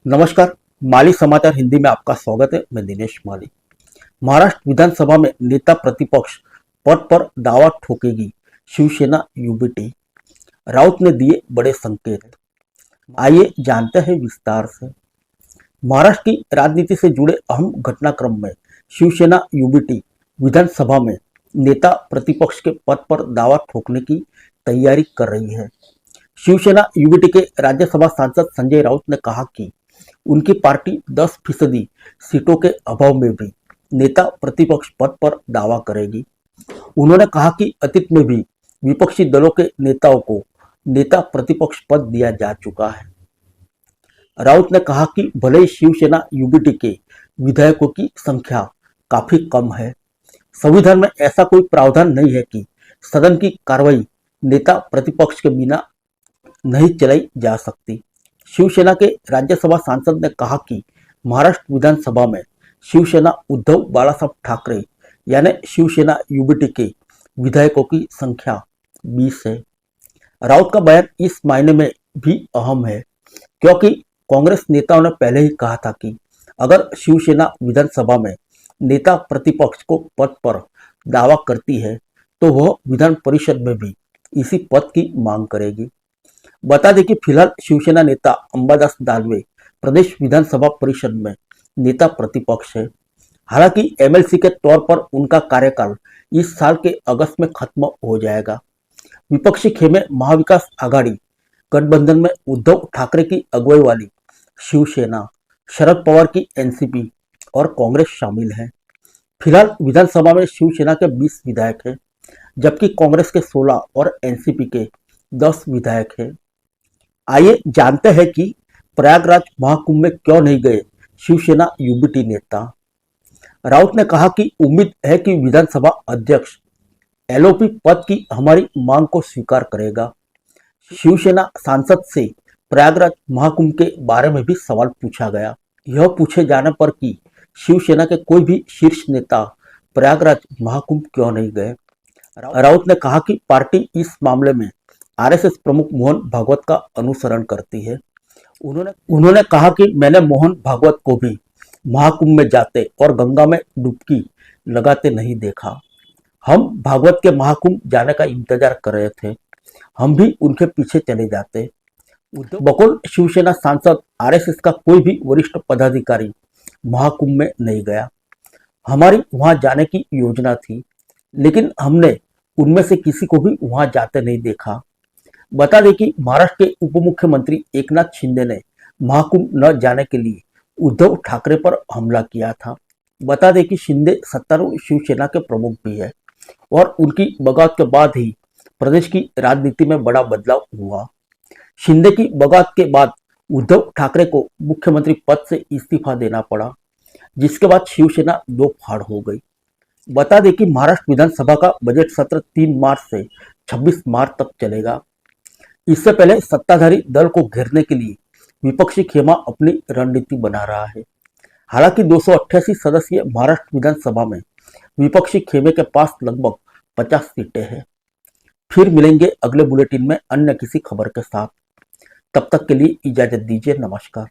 नमस्कार। माली समाचार हिंदी में आपका स्वागत है। मैं दिनेश माली। महाराष्ट्र विधानसभा में नेता प्रतिपक्ष पद पर दावा ठोकेगी शिवसेना यूबीटी। राउत ने दिए बड़े संकेत। आइए जानते हैं विस्तार से। महाराष्ट्र की राजनीति से जुड़े अहम घटनाक्रम में शिवसेना यूबीटी विधानसभा में नेता प्रतिपक्ष के पद पर दावा ठोकने की तैयारी कर रही है। शिवसेना यूबीटी के राज्यसभा सांसद संजय राउत ने कहा कि उनकी पार्टी 10% सीटों के अभाव में भी नेता प्रतिपक्ष पद पर दावा करेगी। उन्होंने कहा कि अतीत में भी विपक्षी दलों के नेताओं को नेता प्रतिपक्ष पद दिया जा चुका है। राउत ने कहा कि भले ही शिवसेना यूबीटी के विधायकों की संख्या काफी कम है, संविधान में ऐसा कोई प्रावधान नहीं है कि सदन की कार्रवाई नेता प्रतिपक्ष के बिना नहीं चलाई जा सकती। शिवसेना के राज्यसभा सांसद ने कहा कि महाराष्ट्र विधानसभा में शिवसेना उद्धव बालासाहेब ठाकरे यानी शिवसेना यूबीटी के विधायकों की संख्या 20 है। राउत का बयान इस मायने में भी अहम है क्योंकि कांग्रेस नेताओं ने पहले ही कहा था कि अगर शिवसेना विधानसभा में नेता प्रतिपक्ष को पद पर दावा करती है तो वह विधान परिषद में भी इसी पद की मांग करेगी। बता दें कि फिलहाल शिवसेना नेता अंबादास दानवे प्रदेश विधानसभा परिषद में नेता प्रतिपक्ष है। हालांकि एमएलसी के तौर पर उनका कार्यकाल इस साल के अगस्त में खत्म हो जाएगा। विपक्षी खेमे महाविकास आघाड़ी गठबंधन में उद्धव ठाकरे की अगुवाई वाली शिवसेना, शरद पवार की एनसीपी और कांग्रेस शामिल है। फिलहाल विधानसभा में शिवसेना के 20 विधायक हैं, जबकि कांग्रेस के 16 और एनसीपी के 10 विधायक हैं। आइए जानते हैं कि प्रयागराज महाकुंभ में क्यों नहीं गए शिवसेना यूबीटी नेता। राउत ने कहा कि उम्मीद है कि विधानसभा अध्यक्ष एलओपी पद की हमारी मांग को स्वीकार करेगा। शिवसेना सांसद से प्रयागराज महाकुंभ के बारे में भी सवाल पूछा गया। यह पूछे जाने पर कि शिवसेना के कोई भी शीर्ष नेता प्रयागराज महाकुंभ क्यों नहीं गए, राउत ने कहा कि पार्टी इस मामले में आरएसएस प्रमुख मोहन भागवत का अनुसरण करती है। उन्होंने कहा कि मैंने मोहन भागवत को भी महाकुंभ में जाते और गंगा में डुबकी लगाते नहीं देखा। हम भागवत के महाकुंभ जाने का इंतजार कर रहे थे, हम भी उनके पीछे चले जाते। बकौल शिवसेना सांसद आरएसएस का कोई भी वरिष्ठ पदाधिकारी महाकुंभ में नहीं गया। हमारी वहां जाने की योजना थी, लेकिन हमने उनमें से किसी को भी वहां जाते नहीं देखा। बता दें कि महाराष्ट्र के उप मुख्यमंत्री एकनाथ शिंदे ने महाकुंभ न जाने के लिए उद्धव ठाकरे पर हमला किया था। बता दें कि शिंदे सत्तारूढ़ शिवसेना के प्रमुख भी है और उनकी बगावत के बाद ही प्रदेश की राजनीति में बड़ा बदलाव हुआ। शिंदे की बगावत के बाद उद्धव ठाकरे को मुख्यमंत्री पद से इस्तीफा देना पड़ा, जिसके बाद शिवसेना दो फाड़ हो गई। बता दें कि महाराष्ट्र विधानसभा का बजट सत्र 3 मार्च से 26 मार्च तक चलेगा। इससे पहले सत्ताधारी दल को घेरने के लिए विपक्षी खेमा अपनी रणनीति बना रहा है। हालांकि 288 सदस्यीय महाराष्ट्र विधानसभा में विपक्षी खेमे के पास लगभग 50 सीटें हैं। फिर मिलेंगे अगले बुलेटिन में अन्य किसी खबर के साथ। तब तक के लिए इजाजत दीजिए। नमस्कार।